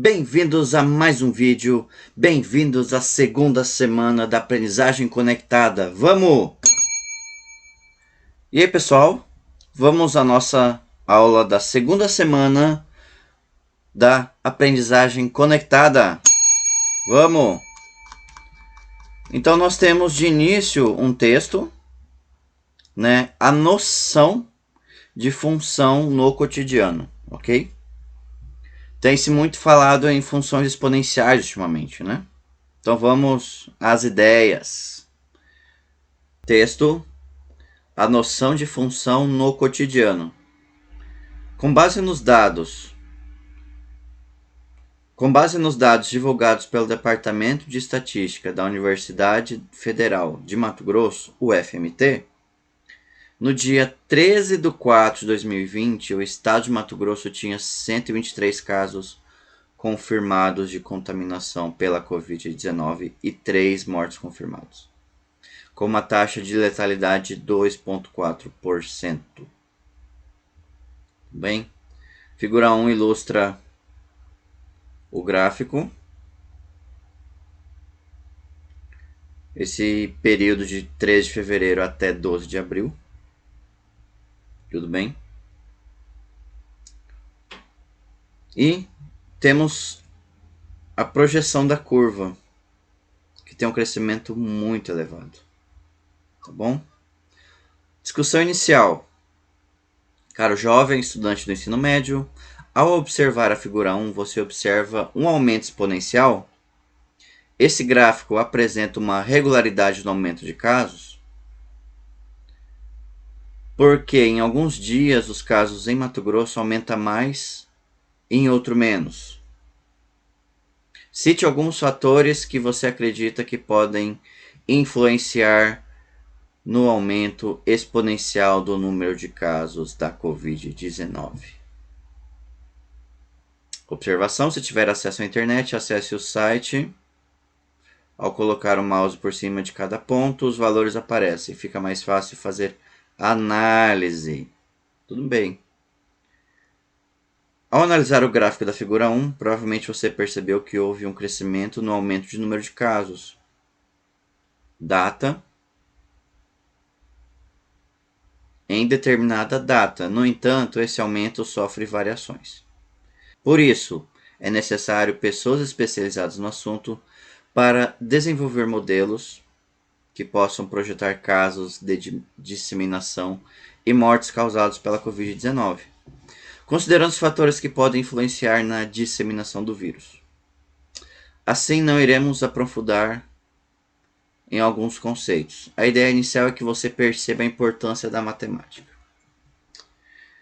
Bem-vindos a mais um vídeo, bem-vindos à segunda semana da aprendizagem conectada. Vamos! E aí, pessoal, vamos à nossa aula da segunda semana da aprendizagem conectada. Vamos! Então nós temos de início um texto, né? A noção de função no cotidiano, ok? Tem-se muito falado em funções exponenciais ultimamente, né? Então vamos às ideias. Texto, a noção de função no cotidiano. Com base nos dados divulgados pelo Departamento de Estatística da Universidade Federal de Mato Grosso, UFMT, no dia 13 de 4 de 2020, o estado de Mato Grosso tinha 123 casos confirmados de contaminação pela Covid-19 e 3 mortos confirmados, com uma taxa de letalidade de 2,4%. Bem, figura 1 ilustra o gráfico. Esse período de 13 de fevereiro até 12 de abril. Tudo bem? E temos a projeção da curva, que tem um crescimento muito elevado. Tá bom? Discussão inicial. Caro jovem, estudante do ensino médio, ao observar a figura 1, você observa um aumento exponencial. Esse gráfico apresenta uma regularidade no aumento de casos, porque em alguns dias os casos em Mato Grosso aumentam mais e em outro menos. Cite alguns fatores que você acredita que podem influenciar no aumento exponencial do número de casos da Covid-19. Observação: se tiver acesso à internet, acesse o site. Ao colocar o mouse por cima de cada ponto, os valores aparecem. Fica mais fácil fazer análise. Tudo bem. Ao analisar o gráfico da figura 1, provavelmente você percebeu que houve um crescimento no aumento de número de casos. Data. Em determinada data. No entanto, esse aumento sofre variações. Por isso, é necessário pessoas especializadas no assunto para desenvolver modelos que possam projetar casos de disseminação e mortes causados pela Covid-19, considerando os fatores que podem influenciar na disseminação do vírus. Assim, não iremos aprofundar em alguns conceitos. A ideia inicial é que você perceba a importância da matemática,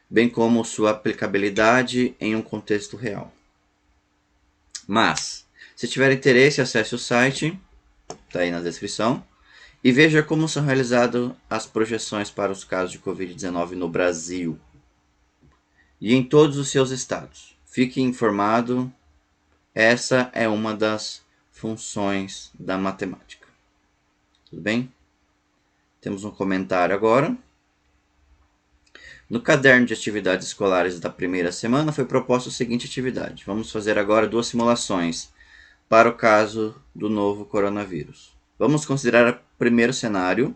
bem como sua aplicabilidade em um contexto real. Mas, se tiver interesse, acesse o site, está aí na descrição, e veja como são realizadas as projeções para os casos de Covid-19 no Brasil e em todos os seus estados. Fique informado, essa é uma das funções da matemática. Tudo bem? Temos um comentário agora. No caderno de atividades escolares da primeira semana foi proposta a seguinte atividade. Vamos fazer agora 2 simulações para o caso do novo coronavírus. Vamos considerar o primeiro cenário,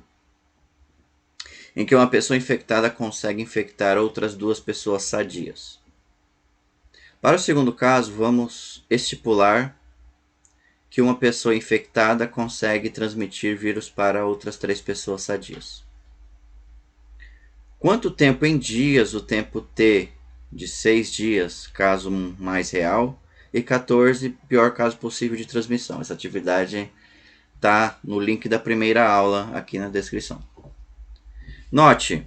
em que uma pessoa infectada consegue infectar outras 2 pessoas sadias. Para o segundo caso, vamos estipular que uma pessoa infectada consegue transmitir vírus para outras 3 pessoas sadias. Quanto tempo em dias o tempo T de 6 dias, caso mais real, e 14, pior caso possível de transmissão. Essa atividade está no link da primeira aula aqui na descrição. Note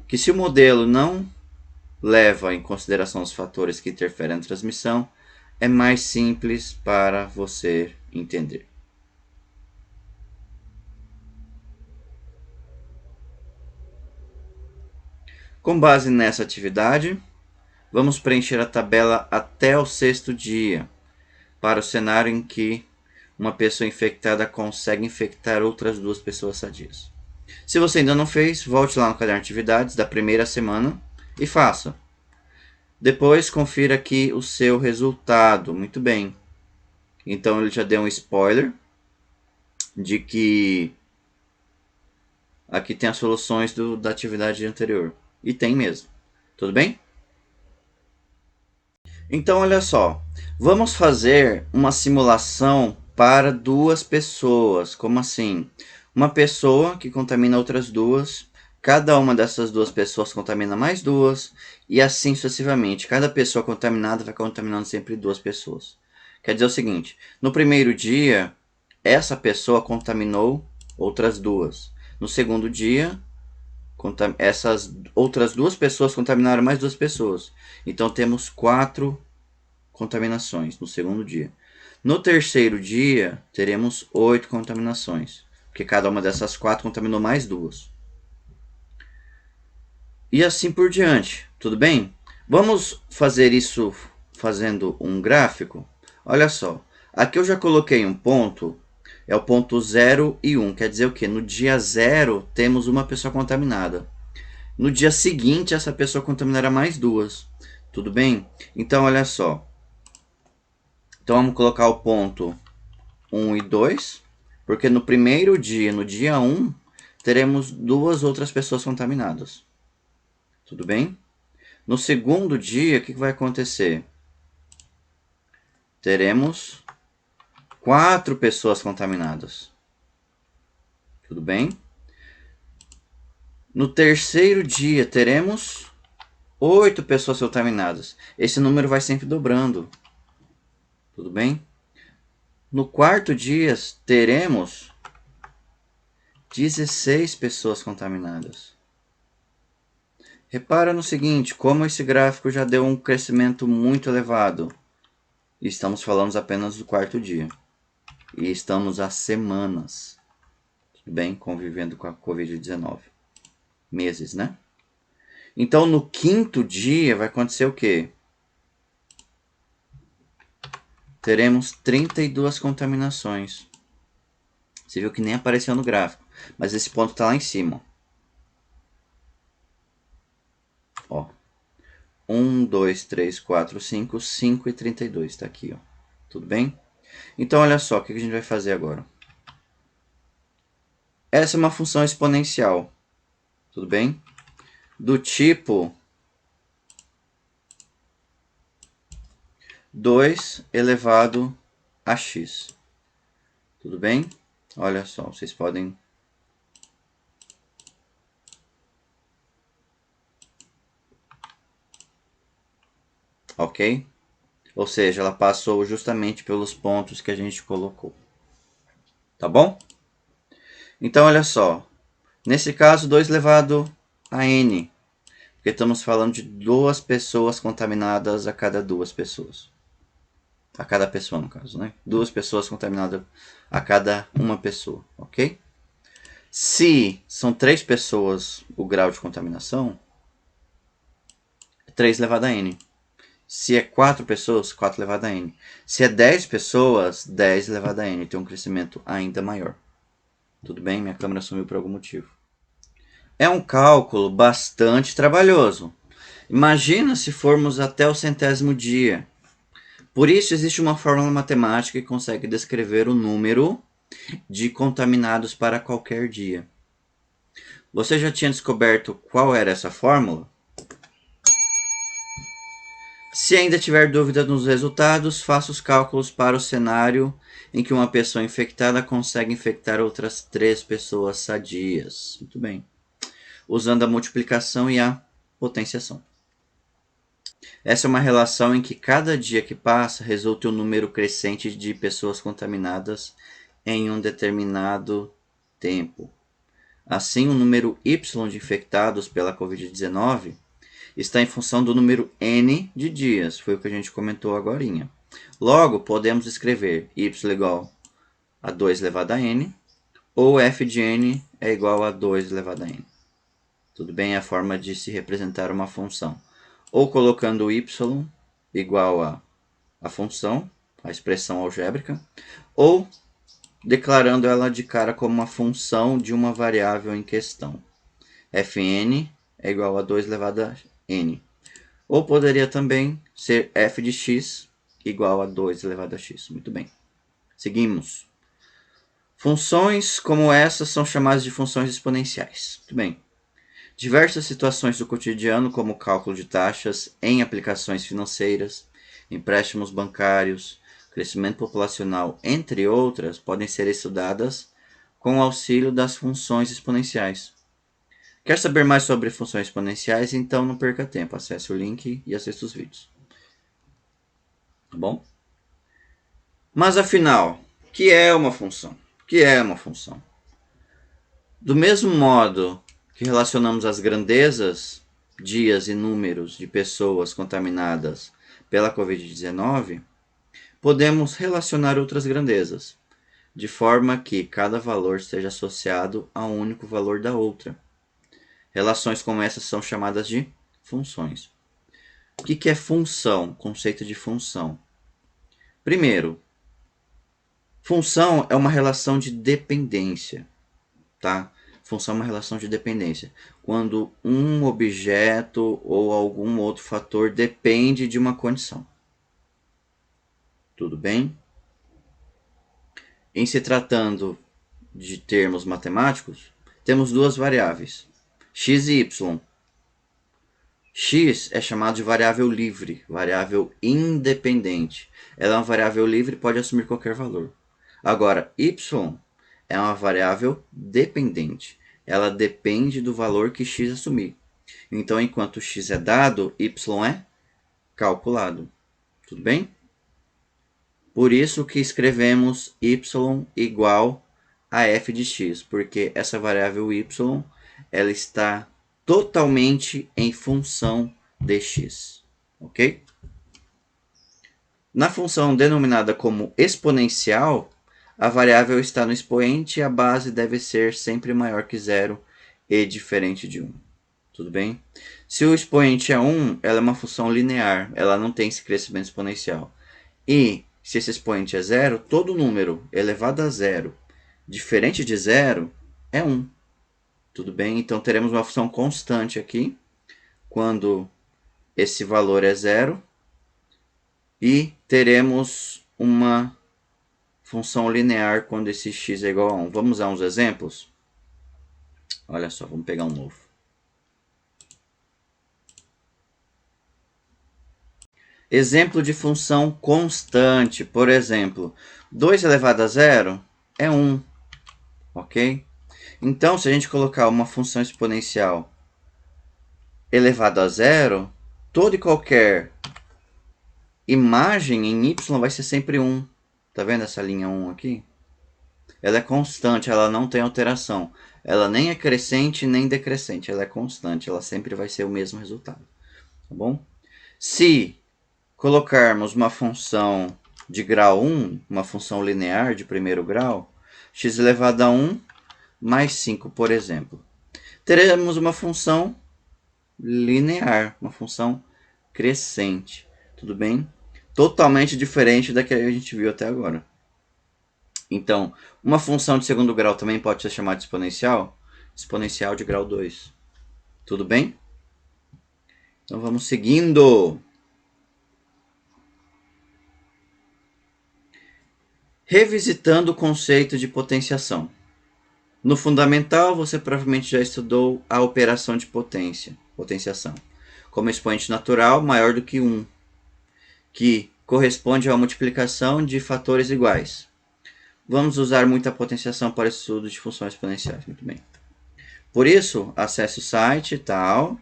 que se o modelo não leva em consideração os fatores que interferem na transmissão, é mais simples para você entender. Com base nessa atividade, vamos preencher a tabela até o 6º dia, para o cenário em que uma pessoa infectada consegue infectar outras 2 pessoas sadias. Se você ainda não fez, volte lá no caderno de atividades da primeira semana e faça. Depois confira aqui o seu resultado. Muito bem. Então ele já deu um spoiler de que aqui tem as soluções da atividade anterior. E tem mesmo. Tudo bem? Então olha só. Vamos fazer uma simulação para duas pessoas. Como assim? Uma pessoa que contamina outras duas. Cada uma dessas duas pessoas contamina mais duas. E assim sucessivamente. Cada pessoa contaminada vai contaminando sempre duas pessoas. Quer dizer o seguinte: no primeiro dia, essa pessoa contaminou outras duas. No segundo dia, essas outras duas pessoas contaminaram mais duas pessoas. Então temos 4 contaminações no segundo dia. No terceiro dia, teremos 8 contaminações, porque cada uma dessas 4 contaminou mais duas. E assim por diante, tudo bem? Vamos fazer isso fazendo um gráfico? Olha só, aqui eu já coloquei um ponto, é o ponto 0 e 1, quer dizer o quê? No dia 0 temos uma pessoa contaminada. No dia seguinte, essa pessoa contaminará mais duas, tudo bem? Então, olha só, então vamos colocar o ponto 1 e 2, porque no primeiro dia, no dia 1, teremos duas outras pessoas contaminadas. Tudo bem? No segundo dia, o que vai acontecer? Teremos 4 pessoas contaminadas. Tudo bem? No terceiro dia, teremos 8 pessoas contaminadas. Esse número vai sempre dobrando. Tudo bem? No quarto dia, teremos 16 pessoas contaminadas. Repara no seguinte, como esse gráfico já deu um crescimento muito elevado. Estamos falando apenas do quarto dia. E estamos há semanas, tudo bem, convivendo com a Covid-19. Meses, né? Então, no quinto dia, vai acontecer o quê? Teremos 32 contaminações. Você viu que nem apareceu no gráfico, mas esse ponto está lá em cima. Ó. 1, 2, 3, 4, 5, 5 e 32. Está aqui, ó. Tudo bem? Então, olha só, o que a gente vai fazer agora? Essa é uma função exponencial. Tudo bem? Do tipo 2 elevado a x. Tudo bem? Olha só, vocês podem... Ok? Ou seja, ela passou justamente pelos pontos que a gente colocou. Tá bom? Então, olha só. Nesse caso, 2 elevado a n. Porque estamos falando de 2 pessoas contaminadas a cada 2 pessoas. A cada pessoa, no caso, né? 2 pessoas contaminadas a cada uma pessoa, ok? Se são 3 pessoas o grau de contaminação, é 3 elevado a n. Se é 4 pessoas, 4 elevado a n. Se é 10 pessoas, 10 elevado a n. Tem um crescimento ainda maior. Tudo bem? Minha câmera sumiu por algum motivo. É um cálculo bastante trabalhoso. Imagina se formos até o 100º dia. Por isso, existe uma fórmula matemática que consegue descrever o número de contaminados para qualquer dia. Você já tinha descoberto qual era essa fórmula? Se ainda tiver dúvida nos resultados, faça os cálculos para o cenário em que uma pessoa infectada consegue infectar outras 3 pessoas sadias. Muito bem. Usando a multiplicação e a potenciação. Essa é uma relação em que cada dia que passa resulta em um número crescente de pessoas contaminadas em um determinado tempo. Assim, o número y de infectados pela Covid-19 está em função do número n de dias, foi o que a gente comentou agora. Logo, podemos escrever y igual a 2 elevado a n, ou f de n é igual a 2 elevado a n. Tudo bem? É a forma de se representar uma função. Ou colocando y igual a função, a expressão algébrica, ou declarando ela de cara como uma função de uma variável em questão. Fn é igual a 2 elevado a n. Ou poderia também ser f de x igual a 2 elevado a x. Muito bem. Seguimos. Funções como essas são chamadas de funções exponenciais. Muito bem. Diversas situações do cotidiano, como cálculo de taxas em aplicações financeiras, empréstimos bancários, crescimento populacional, entre outras, podem ser estudadas com o auxílio das funções exponenciais. Quer saber mais sobre funções exponenciais? Então não perca tempo, acesse o link e assista os vídeos. Tá bom? Mas afinal, o que é uma função? O que é uma função? Do mesmo modo que relacionamos as grandezas, dias e números de pessoas contaminadas pela Covid-19, podemos relacionar outras grandezas, de forma que cada valor seja associado a um único valor da outra. Relações como essas são chamadas de funções. O que é função? Conceito de função. Primeiro, função é uma relação de dependência, tá? Função é uma relação de dependência. Quando um objeto ou algum outro fator depende de uma condição. Tudo bem? Em se tratando de termos matemáticos, temos duas variáveis, x e y. X é chamado de variável livre, variável independente. Ela é uma variável livre e pode assumir qualquer valor. Agora, y é uma variável dependente. Ela depende do valor que x assumir. Então, enquanto x é dado, y é calculado. Tudo bem? Por isso que escrevemos y igual a f de x, porque essa variável y ela está totalmente em função de x, ok? Na função denominada como exponencial, a variável está no expoente e a base deve ser sempre maior que zero e diferente de 1. Tudo bem? Se o expoente é 1, ela é uma função linear, ela não tem esse crescimento exponencial. E se esse expoente é zero, todo número elevado a zero diferente de zero é 1. Tudo bem? Então teremos uma função constante aqui, quando esse valor é zero, e teremos uma função linear quando esse x é igual a 1. Vamos usar uns exemplos? Olha só, vamos pegar um novo. Exemplo de função constante, por exemplo, 2 elevado a zero é 1, ok? Então, se a gente colocar uma função exponencial elevado a zero, toda e qualquer imagem em y vai ser sempre 1. Tá vendo essa linha 1 aqui? Ela é constante, ela não tem alteração. Ela nem é crescente nem decrescente, ela é constante, ela sempre vai ser o mesmo resultado. Tá bom? Se colocarmos uma função de grau 1, uma função linear de primeiro grau, x elevado a 1 mais 5, por exemplo, teremos uma função linear, uma função crescente. Tudo bem? Totalmente diferente da que a gente viu até agora. Então, uma função de segundo grau também pode ser chamada de exponencial? Exponencial de grau 2. Tudo bem? Então vamos seguindo. Revisitando o conceito de potenciação. No fundamental, você provavelmente já estudou a operação de potenciação, como expoente natural maior do que 1, que corresponde à multiplicação de fatores iguais. Vamos usar muita potenciação para o estudo de funções exponenciais. Muito bem. Por isso, acesse o site tal,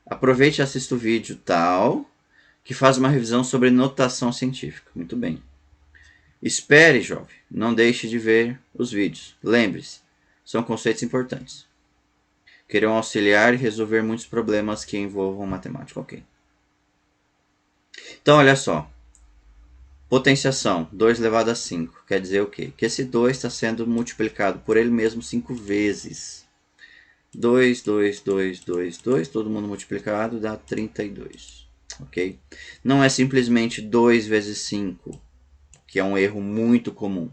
aproveite e assista o vídeo tal, que faz uma revisão sobre notação científica. Muito bem. Espere, jovem, não deixe de ver os vídeos. Lembre-se, são conceitos importantes. Querem auxiliar e resolver muitos problemas que envolvam matemática, ok? Então, olha só. Potenciação, 2 elevado a 5, quer dizer o quê? Que esse 2 está sendo multiplicado por ele mesmo 5 vezes. 2, 2, 2, 2, 2, todo mundo multiplicado dá 32, ok? Não é simplesmente 2 vezes 5, que é um erro muito comum,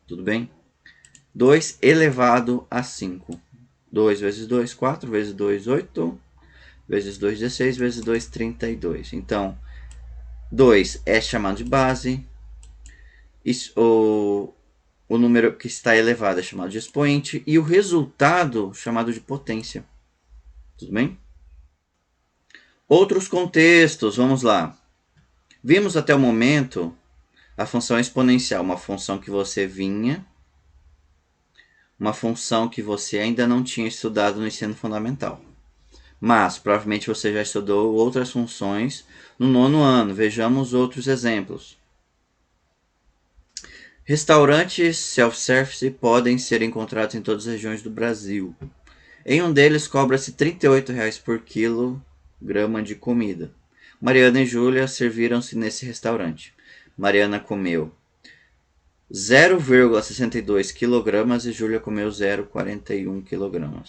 tudo bem? 2 elevado a 5. 2 vezes 2, 4 vezes 2, 8, vezes 2, 16, vezes 2, 32. Então, 2 é chamado de base, o número que está elevado é chamado de expoente, e o resultado chamado de potência. Tudo bem? Outros contextos, vamos lá. Vimos até o momento a função exponencial, uma função que você vinha, uma função que você ainda não tinha estudado no ensino fundamental. Mas provavelmente você já estudou outras funções no 9º ano. Vejamos outros exemplos. Restaurantes self-service podem ser encontrados em todas as regiões do Brasil. Em um deles cobra-se R$ 38,00 por quilograma de comida. Mariana e Júlia serviram-se nesse restaurante. Mariana comeu 0,62 kg e Júlia comeu 0,41 kg.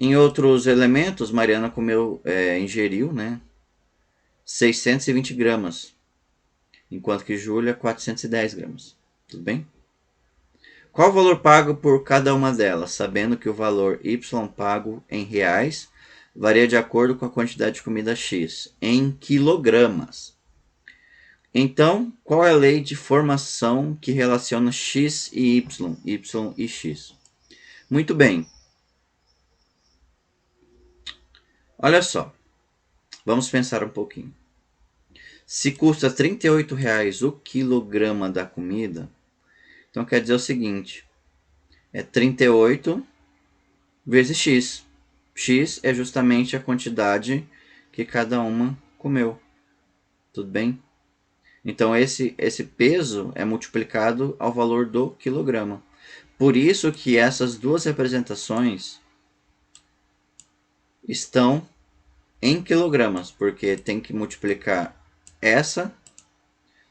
Em outros elementos, Mariana ingeriu 620 gramas, enquanto que Júlia 410 gramas. Tudo bem? Qual o valor pago por cada uma delas, sabendo que o valor Y pago em reais varia de acordo com a quantidade de comida X, em quilogramas. Então, qual é a lei de formação que relaciona X e Y e X? Muito bem. Olha só, vamos pensar um pouquinho. Se custa R$ 38,00 o quilograma da comida, então quer dizer o seguinte, é 38 vezes X. X é justamente a quantidade que cada uma comeu. Tudo bem? Então esse peso é multiplicado ao valor do quilograma. Por isso que essas duas representações estão em quilogramas, porque tem que multiplicar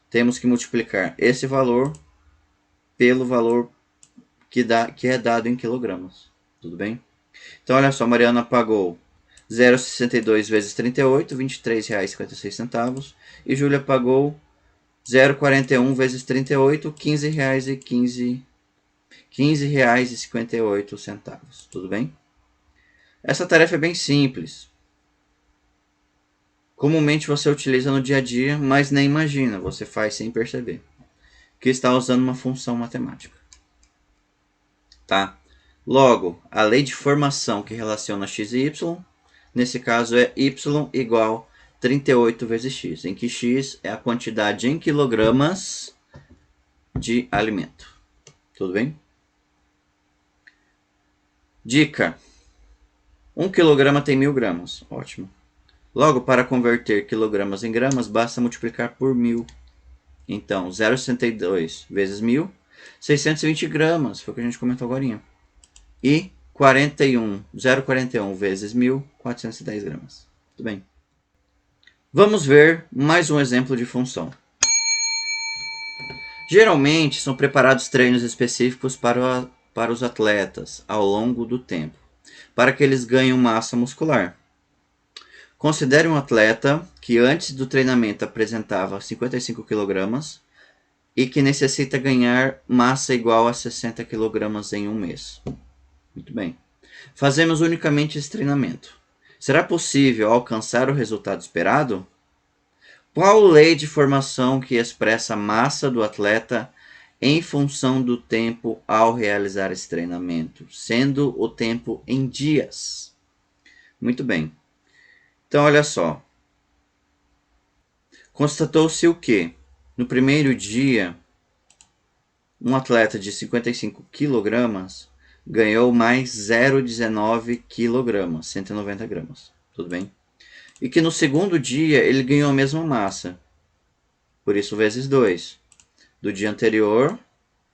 temos que multiplicar esse valor pelo valor que é dado em quilogramas. Tudo bem? Então olha só, Mariana pagou 0,62 vezes 38, R$ 23,56. E Júlia pagou 0,41 vezes 38, R$ 15,58. Tudo bem? Essa tarefa é bem simples. Comumente você utiliza no dia a dia, mas nem imagina, você faz sem perceber, que está usando uma função matemática. Tá? Logo, a lei de formação que relaciona x e y, nesse caso é y igual 38 vezes x, em que x é a quantidade em quilogramas de alimento. Tudo bem? Dica: 1 quilograma tem 1000 gramas. Ótimo. Logo, para converter quilogramas em gramas, basta multiplicar por 1000. Então, 0,62 vezes 1000, 620 gramas, foi o que a gente comentou agora. E 0,41 vezes 1000, 410 gramas. Tudo bem. Vamos ver mais um exemplo de função. Geralmente, são preparados treinos específicos para os atletas ao longo do tempo, para que eles ganhem massa muscular. Considere um atleta que antes do treinamento apresentava 55 kg e que necessita ganhar massa igual a 60 kg em um mês. Muito bem. Fazemos unicamente esse treinamento. Será possível alcançar o resultado esperado? Qual lei de formação que expressa a massa do atleta em função do tempo ao realizar esse treinamento, sendo o tempo em dias? Muito bem. Então, olha só. Constatou-se o quê? No primeiro dia, um atleta de 55 kg ganhou mais 0,19 kg, 190 gramas. Tudo bem? E que no segundo dia ele ganhou a mesma massa. Por isso, vezes 2. Do dia anterior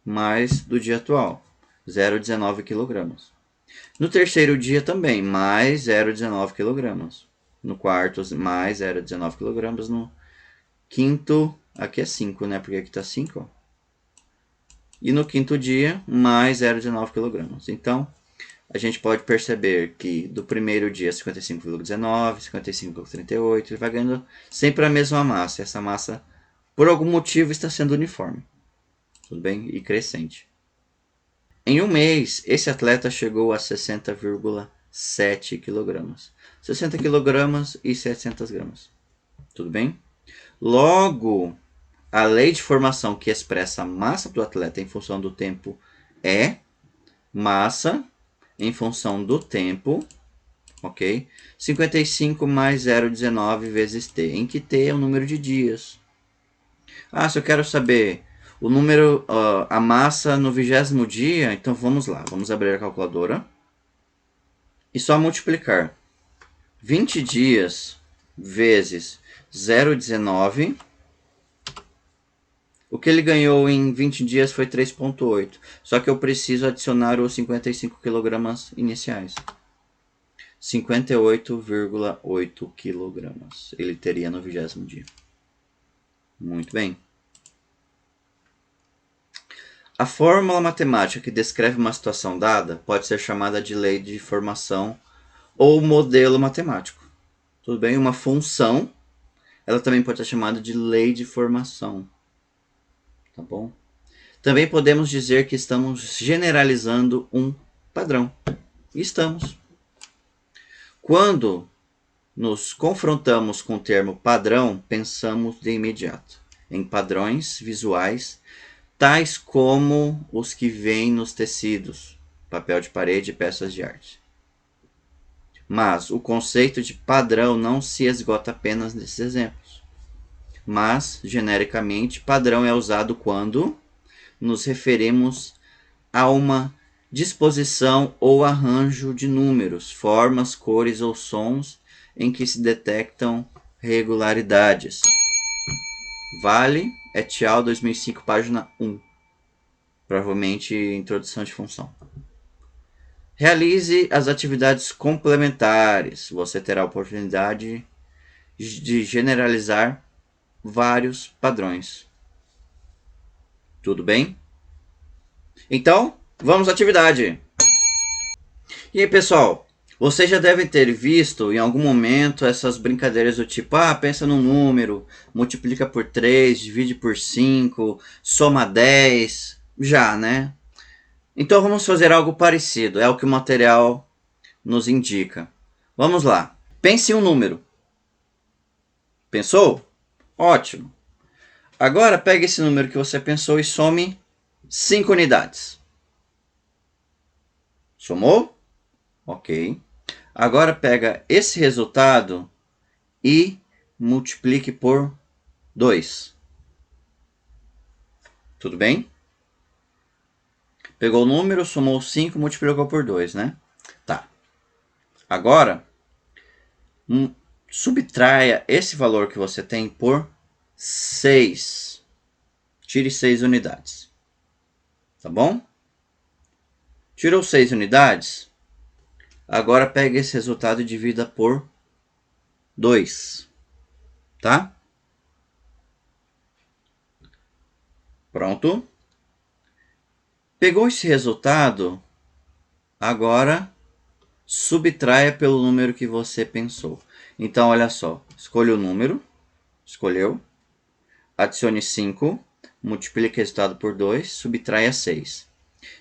mais do dia atual. 0,19 kg. No terceiro dia também, mais 0,19 kg. No quarto, mais 0,19 kg. No quinto, aqui é 5, né? Porque aqui está 5, ó. E no quinto dia, mais 0,19 kg. Então, a gente pode perceber que do primeiro dia 55,19, 55,38, ele vai ganhando sempre a mesma massa. Essa massa, por algum motivo, está sendo uniforme. Tudo bem? E crescente. Em um mês, esse atleta chegou a 60,7 7 kg. 60 kg e 700 gramas. Tudo bem? Logo, a lei de formação que expressa a massa do atleta em função do tempo é massa em função do tempo, ok? 55 mais 0,19 vezes T, em que T é o número de dias. Ah, se eu quero saber o número, a massa no 20º dia, então vamos lá, vamos abrir a calculadora e só multiplicar 20 dias vezes 0,19. O que ele ganhou em 20 dias foi 3,8. Só que eu preciso adicionar os 55 kg iniciais. 58,8 kg ele teria no 20º dia. Muito bem. A fórmula matemática que descreve uma situação dada pode ser chamada de lei de formação ou modelo matemático. Tudo bem? Uma função, ela também pode ser chamada de lei de formação. Tá bom? Também podemos dizer que estamos generalizando um padrão. Estamos. Quando nos confrontamos com o termo padrão, pensamos de imediato em padrões visuais, tais como os que vêm nos tecidos, papel de parede e peças de arte. Mas o conceito de padrão não se esgota apenas nesses exemplos. Mas, genericamente, padrão é usado quando nos referimos a uma disposição ou arranjo de números, formas, cores ou sons em que se detectam regularidades. Vale et al. 2005, página 1. Provavelmente introdução de função. Realize as atividades complementares. Você terá a oportunidade de generalizar vários padrões. Tudo bem? Então, vamos à atividade. E aí, pessoal, vocês já devem ter visto em algum momento essas brincadeiras do tipo, pensa num número, multiplica por 3, divide por 5, soma 10, já, né? Então vamos fazer algo parecido, é o que o material nos indica. Vamos lá, pense em um número. Pensou? Ótimo. Agora pegue esse número que você pensou e some 5 unidades. Somou? Ok. Agora pega esse resultado e multiplique por 2. Tudo bem? Pegou o número, somou 5, multiplicou por 2, né? Tá. Agora, subtraia esse valor que você tem por 6. Tire 6 unidades. Tá bom? Tirou 6 unidades? Agora pega esse resultado e divida por 2. Tá? Pronto. Pegou esse resultado, agora subtraia pelo número que você pensou. Então, olha só, escolha o número, escolheu, adicione 5, multiplique o resultado por 2, subtraia 6.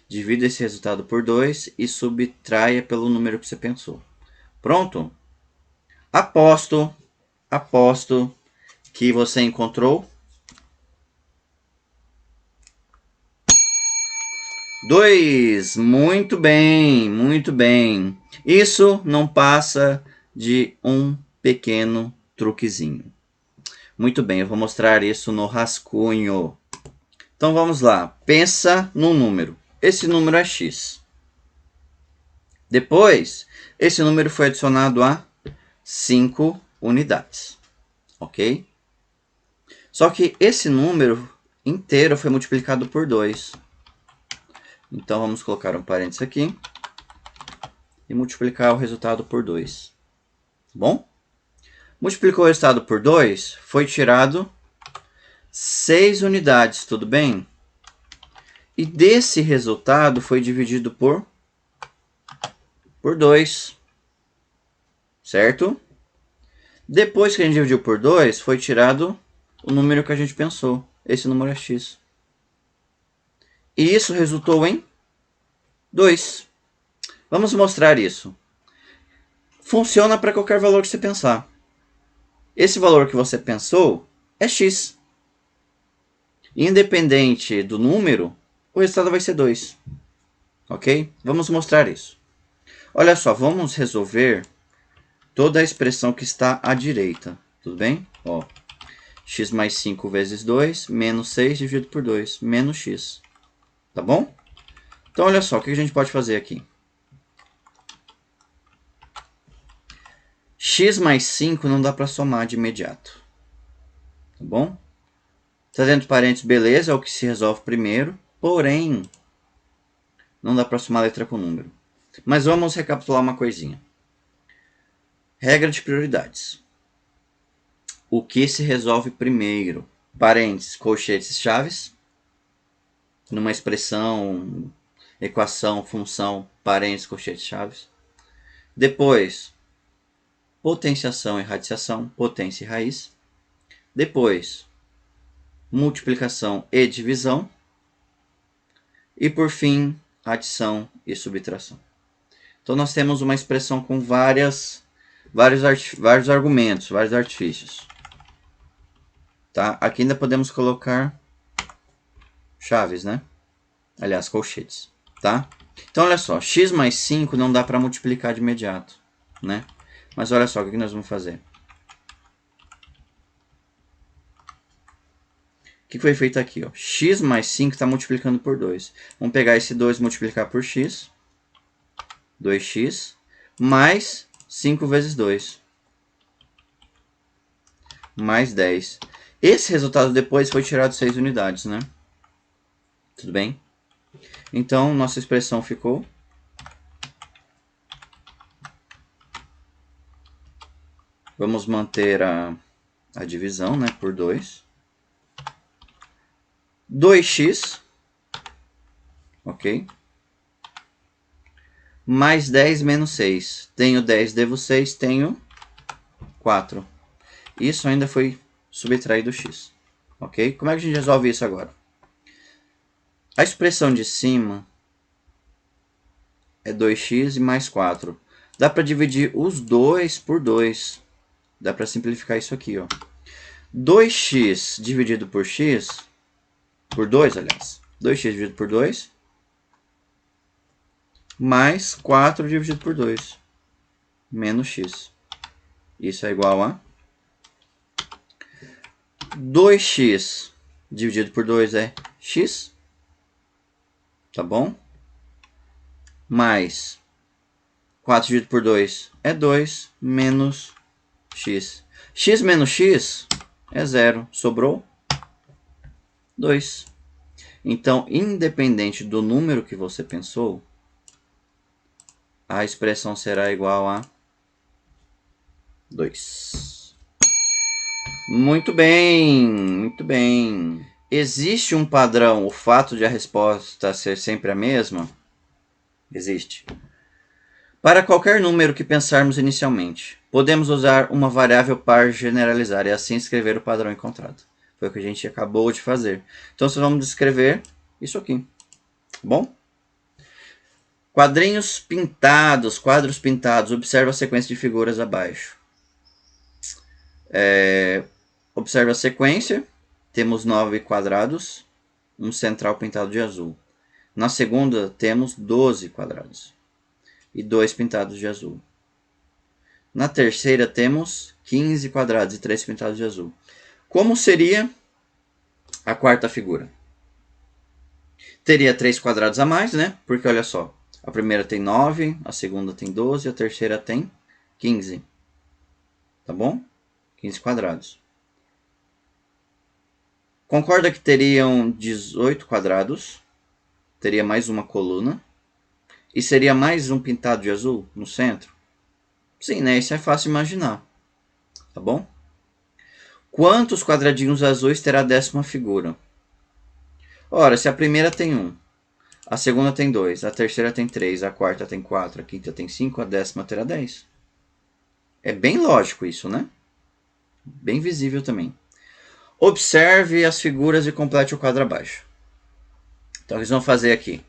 Divida esse resultado por 2 e subtraia pelo número que você pensou. Pronto? Aposto que você encontrou 2. Muito bem, muito bem. Isso não passa de um pequeno truquezinho. Muito bem, eu vou mostrar isso no rascunho. Então vamos lá. Pensa num número. Esse número é x. Depois, esse número foi adicionado a 5 unidades. Ok? Só que esse número inteiro foi multiplicado por 2. Então, vamos colocar um parênteses aqui e multiplicar o resultado por 2. Bom? Multiplicou o resultado por 2, foi tirado 6 unidades, tudo bem? E desse resultado foi dividido por 2. Certo? Depois que a gente dividiu por 2, foi tirado o número que a gente pensou. Esse número é x. E isso resultou em 2. Vamos mostrar isso. funciona para qualquer valor que você pensar. Esse valor que você pensou é x. Independente do número, o resultado vai ser 2. Ok? Vamos mostrar isso. Olha só, vamos resolver toda a expressão que está à direita. Tudo bem? Ó, x mais 5 vezes 2, menos 6 dividido por 2, menos x. Tá bom? Então, olha só, o que a gente pode fazer aqui? X mais 5 não dá para somar de imediato. Tá bom? Está dentro de parênteses, beleza, é o que se resolve primeiro. Porém, não dá para somar letra com número. Mas vamos recapitular uma coisinha. Regra de prioridades. O que se resolve primeiro? Parênteses, colchetes, chaves. Numa expressão, equação, função, parênteses, colchetes, chaves. Depois, potenciação e radiciação, potência e raiz. Depois, multiplicação e divisão. E por fim, adição e subtração. Então nós temos uma expressão com vários argumentos, vários artifícios. Tá? Aqui ainda podemos colocar chaves, né? Aliás, colchetes. Tá? Então olha só, x mais 5 não dá para multiplicar de imediato, né? Mas olha só, o que nós vamos fazer? O que foi feito aqui? Ó? X mais 5 está multiplicando por 2. Vamos pegar esse 2 e multiplicar por x. 2x mais 5 vezes 2. Mais 10. Esse resultado depois foi tirado 6 unidades, né? Tudo bem? Então, nossa expressão ficou... Vamos manter a divisão, né, por 2. 2x, ok? Mais 10 menos 6. Tenho 10, devo 6, tenho 4. Isso ainda foi subtraído x, ok? Como é que a gente resolve isso agora? A expressão de cima é 2x e mais 4. Dá para dividir os 2 por 2. Dá para simplificar isso aqui, ó. 2x dividido por x, por 2, aliás. 2x dividido por 2, mais 4 dividido por 2, menos x. Isso é igual a 2x dividido por 2 é x, tá bom? Mais 4 dividido por 2 é 2, menos x. X menos x é 0. Sobrou 2. Então, independente do número que você pensou, a expressão será igual a 2. Muito bem, muito bem. Existe um padrão, o fato de a resposta ser sempre a mesma? Existe. Para qualquer número que pensarmos inicialmente, podemos usar uma variável par generalizar e assim escrever o padrão encontrado. Foi o que a gente acabou de fazer. Então, nós vamos descrever isso aqui. Bom? Quadros pintados. Observa a sequência de figuras abaixo. Observa a sequência. Temos 9 quadrados, um central pintado de azul. Na segunda, temos 12 quadrados e 2 pintados de azul. Na terceira, temos 15 quadrados e 3 pintados de azul. Como seria a quarta figura? Teria 3 quadrados a mais, né? Porque olha só, a primeira tem 9, a segunda tem 12, a terceira tem 15. Tá bom? 15 quadrados. Concorda que teriam 18 quadrados, teria mais uma coluna, e seria mais um pintado de azul no centro? Sim, né? Isso é fácil imaginar. Tá bom? Quantos quadradinhos azuis terá a décima figura? Ora, se a primeira tem 1, a segunda tem 2, a terceira tem 3, a quarta tem 4, a quinta tem 5, a décima terá 10. É bem lógico isso, né? Bem visível também. Observe as figuras e complete o quadro abaixo. Então, eles vão fazer aqui.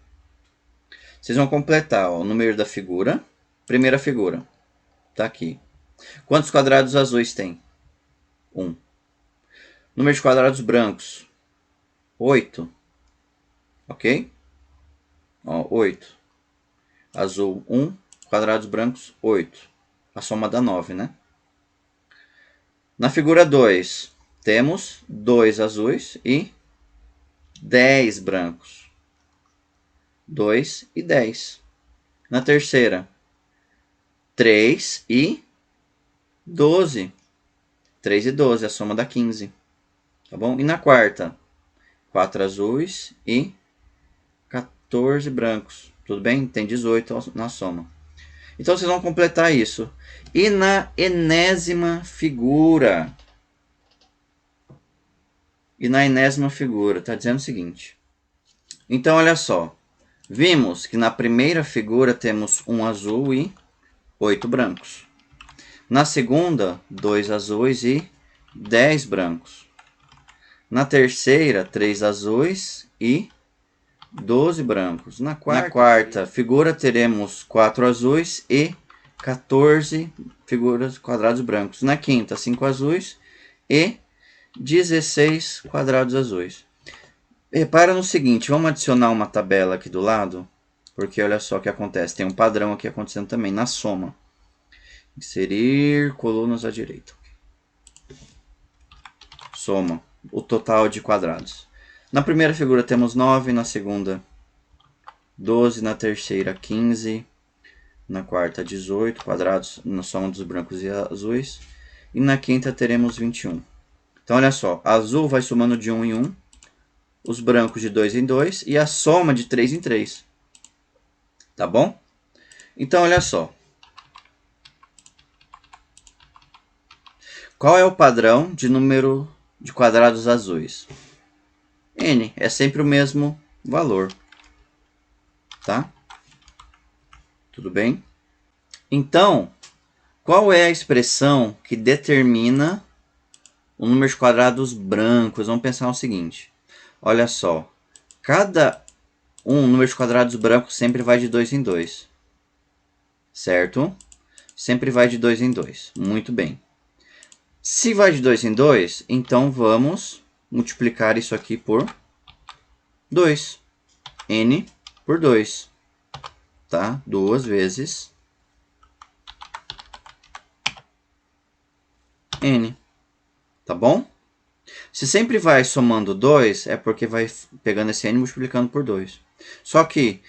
Vocês vão completar ó, o número da figura. Primeira figura. Tá aqui. Quantos quadrados azuis tem? 1. Número de quadrados brancos? 8. Ok? Ó, 8. Azul, 1. Quadrados brancos, 8. A soma dá 9, né? Na figura 2, temos 2 azuis e 10 brancos. 2 e 10. Na terceira, 3 e 12. 3 e 12, a soma dá 15. Tá bom? E na quarta, 4 azuis e 14 brancos. Tudo bem? Tem 18 na soma. Então vocês vão completar isso. E na enésima figura? Está dizendo o seguinte. Então, olha só. Vimos que na primeira figura temos 1 azul e 8 brancos. Na segunda, 2 azuis e 10 brancos. Na terceira, 3 azuis e 12 brancos. Na quarta figura teremos 4 azuis e 14 figuras quadrados brancos. Na quinta, 5 azuis e 16 quadrados azuis. Repara no seguinte, vamos adicionar uma tabela aqui do lado, porque olha só o que acontece. Tem um padrão aqui acontecendo também, na soma. Inserir colunas à direita. Soma o total de quadrados. Na primeira figura temos 9, na segunda 12, na terceira 15, na quarta 18 quadrados na soma dos brancos e azuis, e na quinta teremos 21. Então olha só, azul vai somando de 1 em 1, os brancos de 2 em 2 e a soma de 3 em 3. Tá bom? Então olha só. Qual é o padrão de número de quadrados azuis? N, é sempre o mesmo valor. Tá? Tudo bem? Então, qual é a expressão que determina o número de quadrados brancos? Vamos pensar o seguinte. Olha só. Cada número de quadrados brancos sempre vai de 2 em 2. Certo? Sempre vai de 2 em 2. Muito bem. Se vai de 2 em 2, então vamos multiplicar isso aqui por 2. N por 2. Tá? 2 vezes N. Tá bom? Se sempre vai somando 2, é porque vai pegando esse N e multiplicando por 2. Só que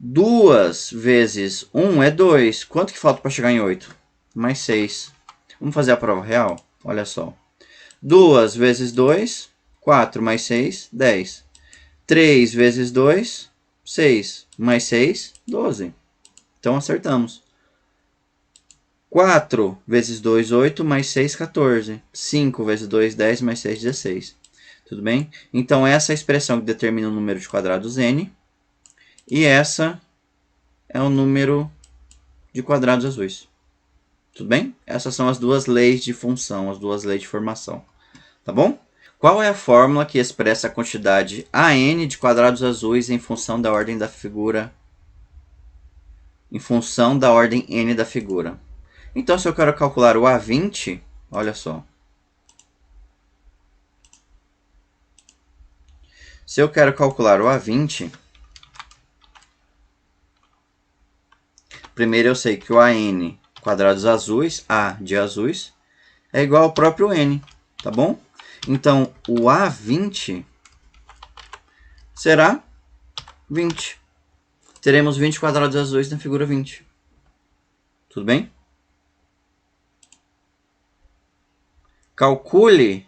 2 vezes 1 é 2. Quanto que falta para chegar em 8? Mais 6. Vamos fazer a prova real? Olha só. 2 vezes 2, 4. Mais 6, 10. 3 vezes 2, 6. Mais 6, 12. Então acertamos. 4 vezes 2, 8. Mais 6, 14. 5 vezes 2, 10. Mais 6, 16. Tudo bem? Então essa é a expressão que determina o número de quadrados N. E essa é o número de quadrados azuis. Tudo bem? Essas são as duas leis de função, as duas leis de formação. Tá bom? Qual é a fórmula que expressa a quantidade AN de quadrados azuis em função da ordem da figura? Em função da ordem N da figura. Então, se eu quero calcular o A20, olha só. Se eu quero calcular o A20, primeiro eu sei que o AN, quadrados azuis, A de azuis, é igual ao próprio N, tá bom? Então, o A20 será 20. Teremos 20 quadrados azuis na figura 20. Tudo bem? Calcule...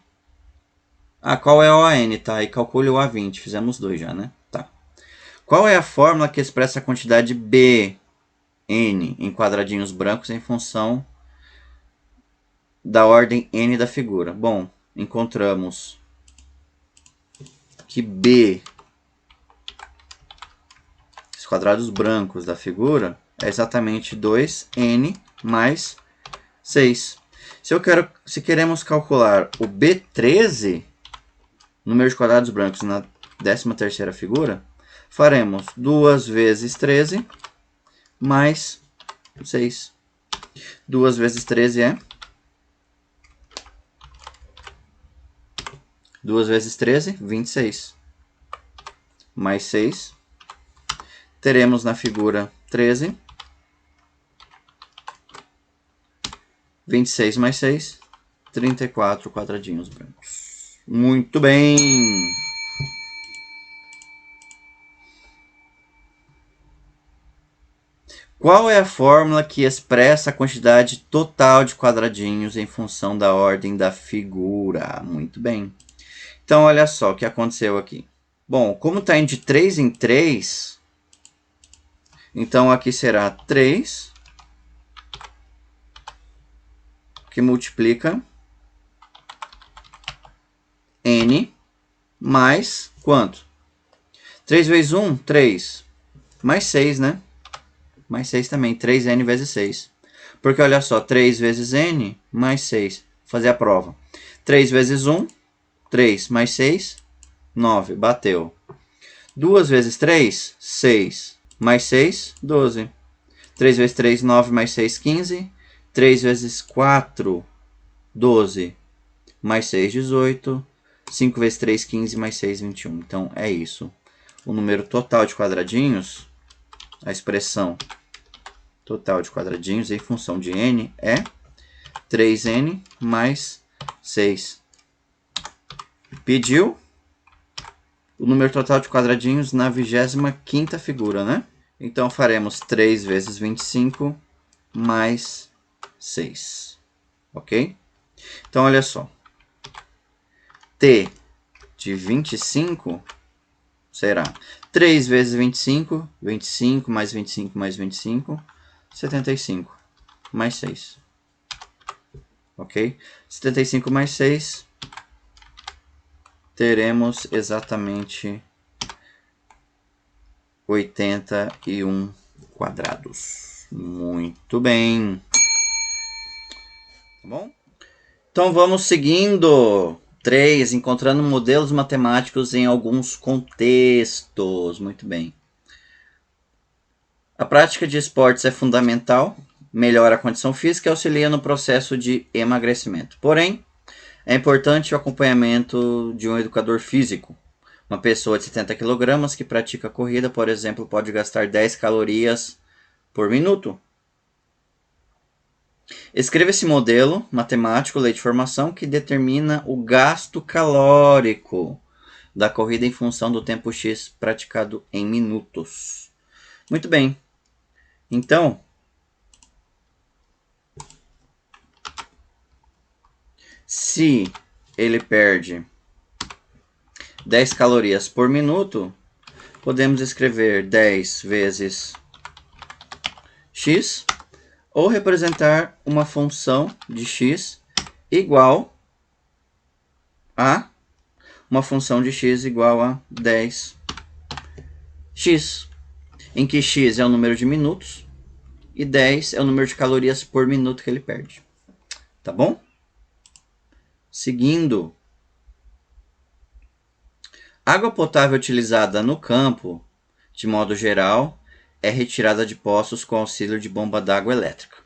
qual é o AN, tá? E calcule o A20. Fizemos 2 já, né? Tá. Qual é a fórmula que expressa a quantidade BN em quadradinhos brancos em função da ordem N da figura? Bom, encontramos que B, os quadrados brancos da figura, é exatamente 2N mais 6. Se queremos calcular o B13, número de quadrados brancos na 13ª figura, faremos 2 vezes 13 mais 6. 2 vezes 13 é? 2 vezes 13, 26. Mais 6. Teremos na figura 13. 26 mais 6. 34 quadradinhos brancos. Muito bem! Qual é a fórmula que expressa a quantidade total de quadradinhos em função da ordem da figura? Muito bem. Então, olha só o que aconteceu aqui. Bom, como está indo de 3 em 3, então aqui será 3, que multiplica n, mais quanto? 3 vezes 1, 3. Mais 6, né? Mais 6 também, 3n vezes 6. Porque olha só, 3 vezes n mais 6. Vou fazer a prova. 3 vezes 1, 3 mais 6, 9. Bateu. 2 vezes 3, 6. Mais 6, 12. 3 vezes 3, 9 mais 6, 15. 3 vezes 4, 12. Mais 6, 18. 5 vezes 3, 15. Mais 6, 21. Então, é isso. O número total de quadradinhos, a expressão total de quadradinhos em função de n é 3n mais 6. Pediu o número total de quadradinhos na 25ª figura, né? Então, faremos 3 vezes 25 mais 6. Ok? Então, olha só. T de 25 será 3 vezes 25, 25 mais 25 mais 25, 75, mais 6. Ok? 75 mais 6, teremos exatamente 81 quadrados. Muito bem. Tá bom? Então vamos seguindo. 3. Encontrando modelos matemáticos em alguns contextos. Muito bem. A prática de esportes é fundamental, melhora a condição física e auxilia no processo de emagrecimento. Porém, é importante o acompanhamento de um educador físico. Uma pessoa de 70 kg que pratica corrida, por exemplo, pode gastar 10 calorias por minuto. Escreva esse modelo matemático, lei de formação, que determina o gasto calórico da corrida em função do tempo X praticado em minutos. Muito bem. Então, se ele perde 10 calorias por minuto, podemos escrever 10 vezes x, ou representar uma função de x igual a uma função de x igual a 10x, em que x é o número de minutos e 10 é o número de calorias por minuto que ele perde. Tá bom? Seguindo. Água potável utilizada no campo, de modo geral, é retirada de poços com auxílio de bomba d'água elétrica.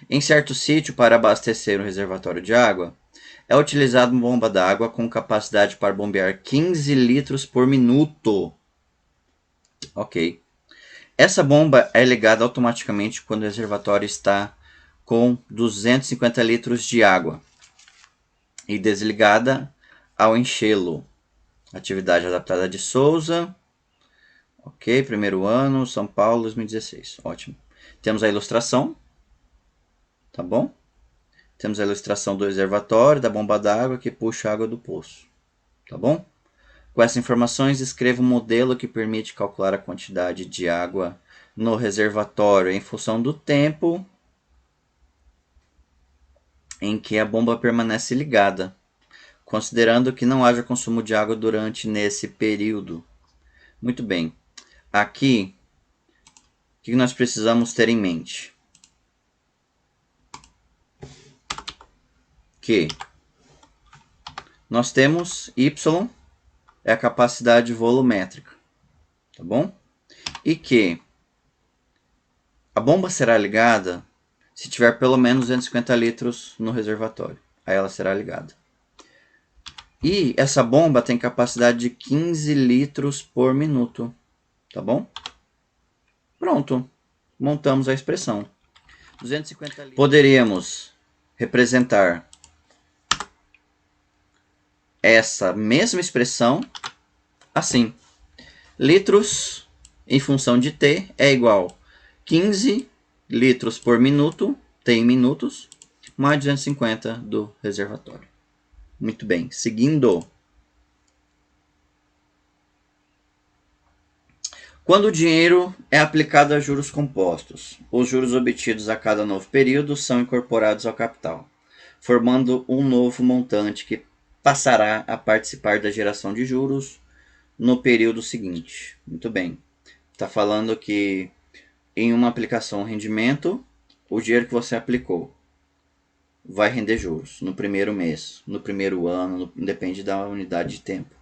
Em certo sítio, para abastecer um reservatório de água, é utilizada uma bomba d'água com capacidade para bombear 15 litros por minuto. Ok. Essa bomba é ligada automaticamente quando o reservatório está com 250 litros de água e desligada ao enchê-lo. Atividade adaptada de Souza. Ok, primeiro ano, São Paulo, 2016. Ótimo. Temos a ilustração. Tá bom? Temos a ilustração do reservatório, da bomba d'água que puxa a água do poço. Tá bom? Com essas informações, escreva um modelo que permite calcular a quantidade de água no reservatório em função do tempo em que a bomba permanece ligada, considerando que não haja consumo de água durante nesse período. Muito bem. Aqui, o que nós precisamos ter em mente? Que nós temos Y é a capacidade volumétrica, tá bom? E que a bomba será ligada se tiver pelo menos 250 litros no reservatório. Aí ela será ligada. E essa bomba tem capacidade de 15 litros por minuto. Tá bom? Pronto. Montamos a expressão. 250 litros. Poderíamos representar essa mesma expressão assim. Litros em função de T é igual 15 litros por minuto, T em minutos, mais 250 do reservatório. Muito bem, seguindo. Quando o dinheiro é aplicado a juros compostos, os juros obtidos a cada novo período são incorporados ao capital, formando um novo montante que passará a participar da geração de juros no período seguinte. Muito bem. Está falando que em uma aplicação rendimento, o dinheiro que você aplicou vai render juros no primeiro mês, no primeiro ano, depende da unidade de tempo.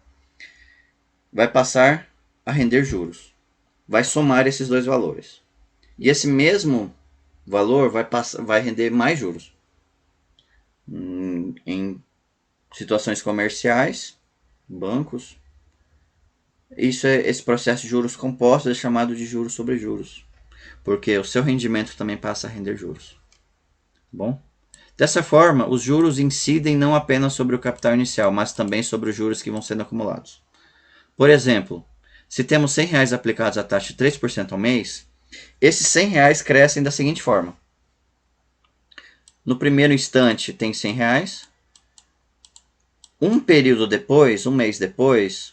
Vai passar a render juros. Vai somar esses dois valores. E esse mesmo valor vai render mais juros. Em situações comerciais, bancos. Esse processo de juros compostos é chamado de juros sobre juros. Porque o seu rendimento também passa a render juros. Bom? Dessa forma, os juros incidem não apenas sobre o capital inicial, mas também sobre os juros que vão sendo acumulados. Por exemplo, se temos R$100 aplicados à taxa de 3% ao mês, esses R$100 crescem da seguinte forma. No primeiro instante tem R$100. Um período depois, um mês depois,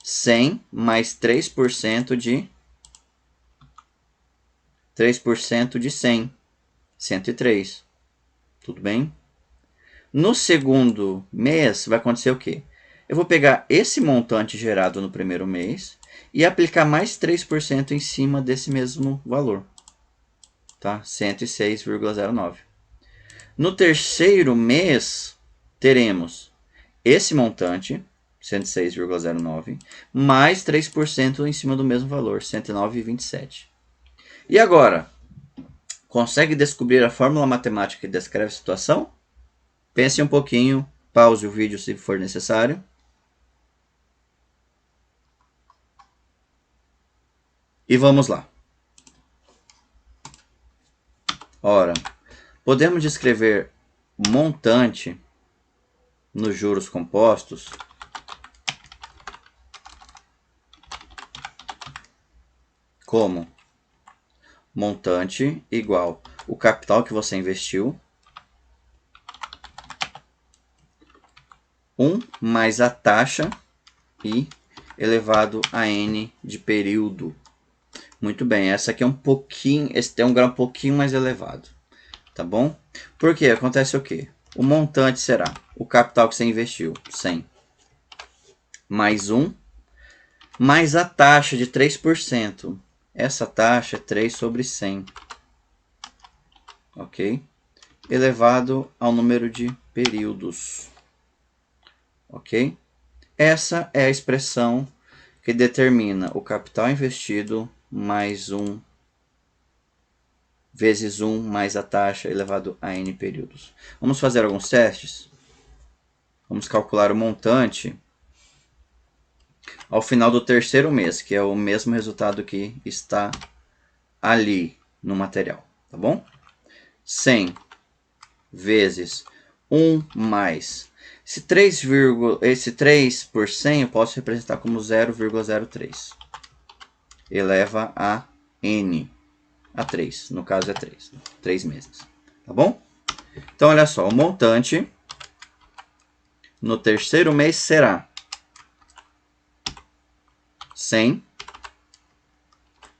100 mais 3% de 100, 103. Tudo bem? No segundo mês vai acontecer o quê? Eu vou pegar esse montante gerado no primeiro mês e aplicar mais 3% em cima desse mesmo valor. Tá? 106,09. No terceiro mês, teremos esse montante, 106,09, mais 3% em cima do mesmo valor, 109,27. E agora, consegue descobrir a fórmula matemática que descreve a situação? Pense um pouquinho, pause o vídeo se for necessário. E vamos lá. Ora, podemos descrever montante nos juros compostos como montante igual o capital que você investiu, 1 mais a taxa I elevado a N de período. Muito bem, essa aqui é esse tem um grau um pouquinho mais elevado, tá bom? Porque acontece o quê? O montante será o capital que você investiu, 100, mais 1, mais a taxa de 3%. Essa taxa é 3 sobre 100, ok? Elevado ao número de períodos, ok? Essa é a expressão que determina o capital investido mais 1 vezes 1 mais a taxa elevado a n períodos. Vamos fazer alguns testes? Vamos calcular o montante ao final do terceiro mês, que é o mesmo resultado que está ali no material, tá bom? 100 vezes 1 mais... Esse 3 por 100 eu posso representar como 0,03. Eleva a n. A 3. No caso é 3. 3 meses. Tá bom? Então, olha só. O montante no terceiro mês será 100,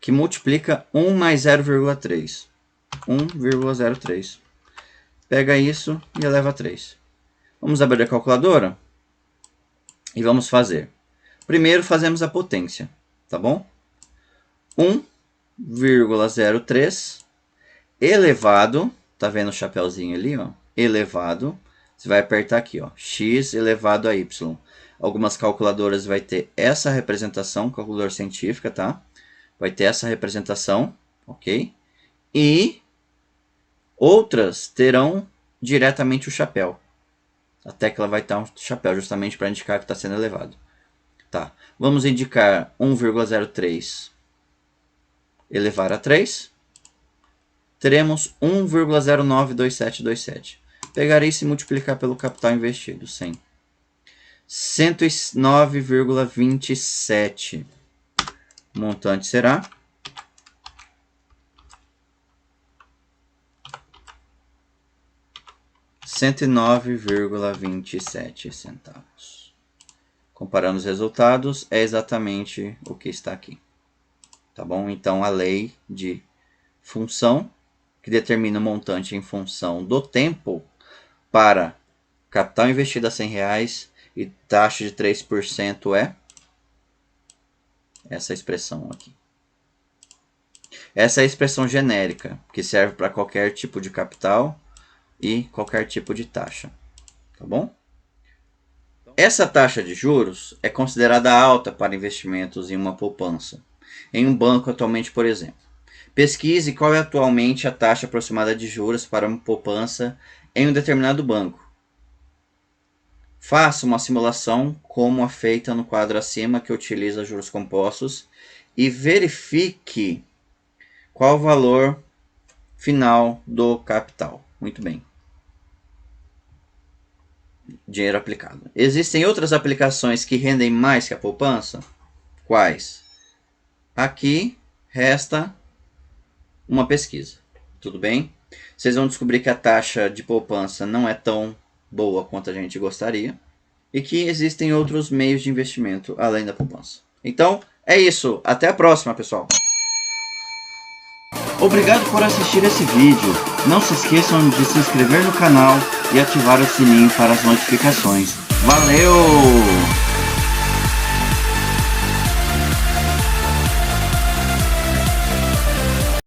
que multiplica 1 mais 0,3. 1,03. Pega isso e eleva a 3. Vamos abrir a calculadora e vamos fazer. Primeiro fazemos a potência, tá bom? 1,03 elevado, tá vendo o chapeuzinho ali, ó? Elevado, você vai apertar aqui, ó, x elevado a y. Algumas calculadoras vai ter essa representação, calculadora científica, tá? Vai ter essa representação, ok? E Outras terão diretamente o chapéu. A tecla vai estar um chapéu justamente para indicar que está sendo elevado. Tá. Vamos indicar 1,03 elevar a 3. Teremos 1,092727. Pegar isso e multiplicar pelo capital investido. 100. 109,27. O montante será 109,27 centavos. Comparando os resultados, é exatamente o que está aqui. Tá bom? Então, a lei de função, que determina o montante em função do tempo para capital investido a R$100 e taxa de 3% é essa expressão aqui. Essa é a expressão genérica, que serve para qualquer tipo de capital e qualquer tipo de taxa. Tá bom? Essa taxa de juros é considerada alta para investimentos em uma poupança. Em um banco atualmente, por exemplo. Pesquise qual é atualmente a taxa aproximada de juros para uma poupança em um determinado banco. Faça uma simulação como a feita no quadro acima, que utiliza juros compostos, e verifique qual o valor final do capital. Muito bem. Dinheiro aplicado. Existem outras aplicações que rendem mais que a poupança? Quais? Aqui resta uma pesquisa. Tudo bem? Vocês vão descobrir que a taxa de poupança não é tão boa quanto a gente gostaria e que existem outros meios de investimento além da poupança. Então, é isso. Até a próxima, pessoal. Obrigado por assistir esse vídeo. Não se esqueçam de se inscrever no canal e ativar o sininho para as notificações. Valeu!